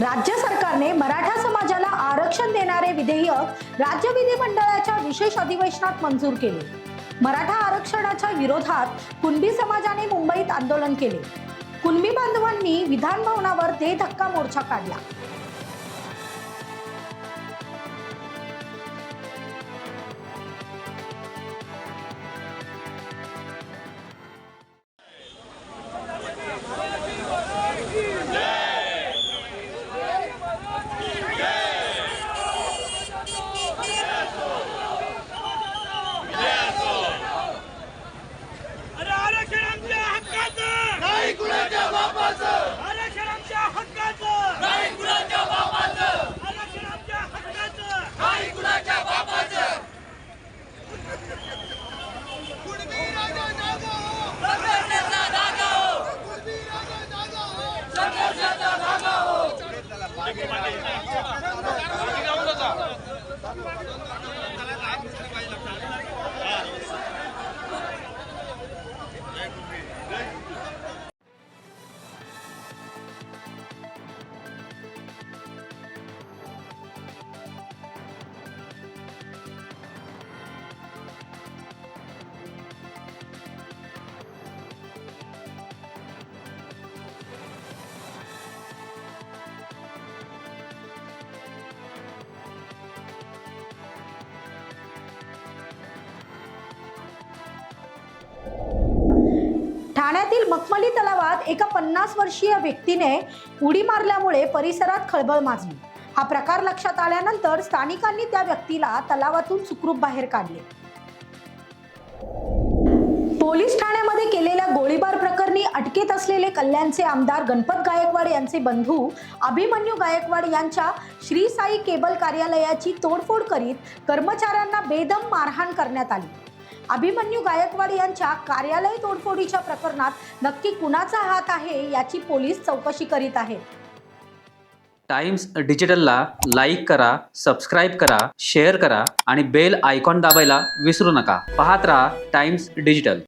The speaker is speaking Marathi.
राज्य सरकारने मराठा समाजाला आरक्षण देणारे विधेयक राज्य विधिमंडळाच्या विशेष अधिवेशनात मंजूर केले। मराठा आरक्षणाच्या विरोधात कुणबी समाजाने मुंबईत आंदोलन केले। कुणबी बांधवांनी विधान भवनावर दे धक्का मोर्चा काढला। ठाण्यातील मखमली तलावात एका 50 वर्षीय व्यक्तीने उडी मारल्यामुळे परिसरात खळबळ माजली। हा प्रकार लक्षात आल्यानंतर स्थानिकांनी त्या व्यक्तीला तलावातून सुखरूप बाहेर काढले। पोलीस ठाण्यामध्ये केलेल्या गोळीबार प्रकरणी अटकेत असलेले कल्याणचे आमदार गणपत गायकवाड यांचे बंधू अभिमन्यू गायकवाड यांच्या श्री साई केबल कार्यालयाची तोडफोड करीत कर्मचाऱ्यांना बेदम मारहाण करण्यात आली। अभिमन्यू गायकवाड यांच्या कार्यालय तोडफोडीच्या प्रकरणात नक्की कुणाचा हात आहे याची पोलीस चौकशी करीत आहेत। टाइम्स डिजिटलला लाईक करा, सबस्क्राईब करा, शेअर करा आणि बेल आयकॉन दाबायला विसरू नका। पाहत रहा टाइम्स डिजिटल।